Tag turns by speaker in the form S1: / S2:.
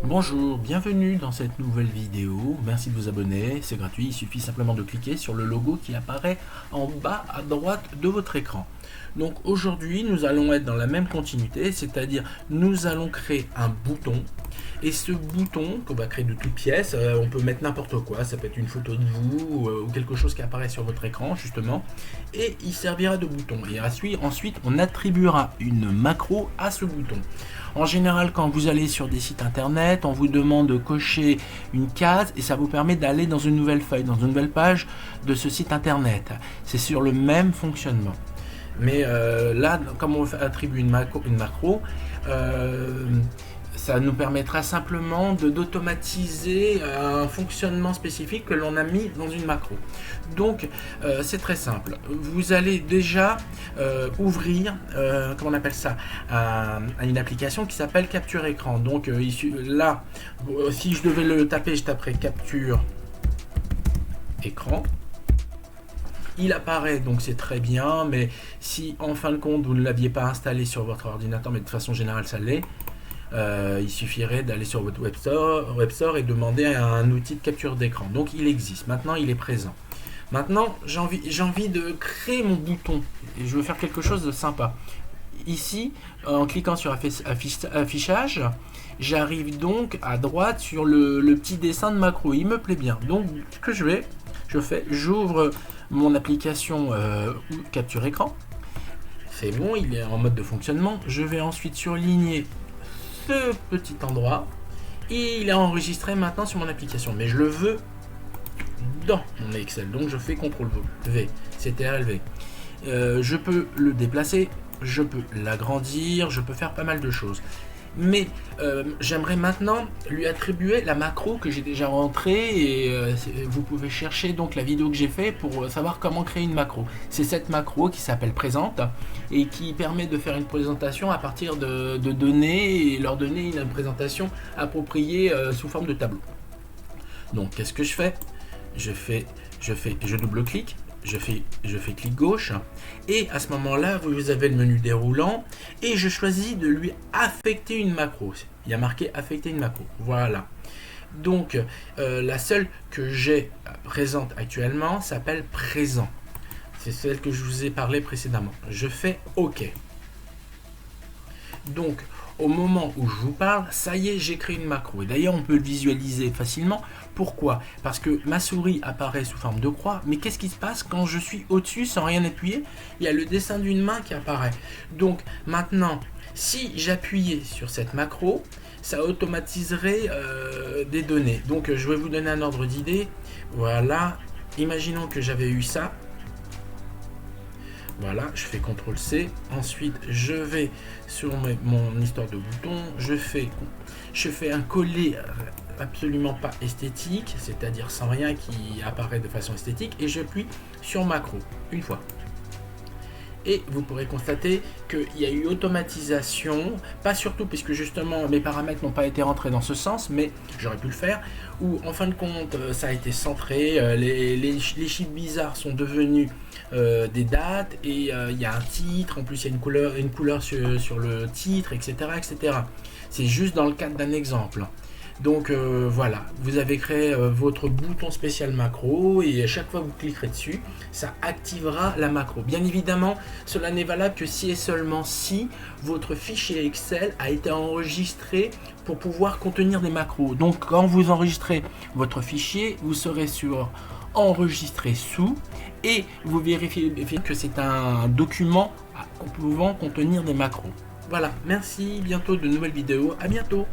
S1: Bonjour, bienvenue dans cette nouvelle vidéo. Merci de vous abonner, c'est gratuit, il suffit simplement de cliquer sur le logo qui apparaît en bas à droite de votre écran. Donc aujourd'hui, nous allons être dans la même continuité, c'est-à-dire nous allons créer un bouton. Et ce bouton qu'on va créer de toutes pièces, on peut mettre n'importe quoi, ça peut être une photo de vous ou quelque chose qui apparaît sur votre écran justement, et il servira de bouton. Et ensuite, on attribuera une macro à ce bouton. En général, quand vous allez sur des sites internet, on vous demande de cocher une case et ça vous permet d'aller dans une nouvelle feuille, dans une nouvelle page de ce site internet. C'est sur le même fonctionnement. Mais là, comme on attribue une macro, ça nous permettra simplement d'automatiser un fonctionnement spécifique que l'on a mis dans une macro. Donc c'est très simple. Vous allez déjà ouvrir, comment on appelle ça, une application qui s'appelle Capture Écran. Donc là, si je devais le taper, je taperais Capture Écran. Il apparaît, donc c'est très bien, mais si en fin de compte vous ne l'aviez pas installé sur votre ordinateur, mais de façon générale ça l'est, il suffirait d'aller sur votre Web Store et demander un outil de capture d'écran. Donc il existe, maintenant il est présent. Maintenant j'ai envie de créer mon bouton et je veux faire quelque chose de sympa. Ici, en cliquant sur affichage, j'arrive donc à droite sur le petit dessin de macro. Il me plaît bien. Donc ce que j'ouvre mon application capture écran. C'est bon, il est en mode de fonctionnement. Je vais ensuite surligner ce petit endroit et il est enregistré maintenant sur mon application, mais je le veux dans mon Excel, donc je fais CTRL V, CTRL-V. Je peux le déplacer, je peux l'agrandir, je peux faire pas mal de choses. Mais j'aimerais maintenant lui attribuer la macro que j'ai déjà rentrée et vous pouvez chercher donc la vidéo que j'ai fait pour savoir comment créer une macro. C'est cette macro qui s'appelle présente et qui permet de faire une présentation à partir de données et leur donner une présentation appropriée sous forme de tableau. Donc qu'est-ce que je fais ? Je double-clique. Je fais clic gauche et à ce moment-là, vous avez le menu déroulant et je choisis de lui affecter une macro. Il y a marqué affecter une macro. Voilà. Donc, la seule que j'ai présente actuellement s'appelle présent. C'est celle que je vous ai parlé précédemment. Je fais OK. Donc, au moment où je vous parle, ça y est, j'ai créé une macro. Et d'ailleurs, on peut le visualiser facilement. Pourquoi ? Parce que ma souris apparaît sous forme de croix. Mais qu'est-ce qui se passe quand je suis au-dessus sans rien appuyer ? Il y a le dessin d'une main qui apparaît. Donc maintenant, si j'appuyais sur cette macro, ça automatiserait des données. Donc je vais vous donner un ordre d'idée. Voilà. Imaginons que j'avais eu ça. Voilà, je fais CTRL-C. Ensuite, je vais sur mon histoire de bouton. Je fais un coller absolument pas esthétique, c'est-à-dire sans rien qui apparaît de façon esthétique. Et j'appuie sur macro une fois. Et vous pourrez constater qu'il y a eu automatisation, pas surtout puisque justement mes paramètres n'ont pas été rentrés dans ce sens, mais j'aurais pu le faire, où en fin de compte ça a été centré, les chiffres bizarres sont devenus des dates, et il y a un titre, en plus il y a une couleur sur le titre, etc. etc. C'est juste dans le cadre d'un exemple. Donc voilà, vous avez créé votre bouton spécial macro et à chaque fois que vous cliquerez dessus, ça activera la macro. Bien évidemment, cela n'est valable que si et seulement si votre fichier Excel a été enregistré pour pouvoir contenir des macros. Donc quand vous enregistrez votre fichier, vous serez sur enregistrer sous et vous vérifiez que c'est un document pouvant contenir des macros. Voilà, merci, bientôt de nouvelles vidéos, à bientôt.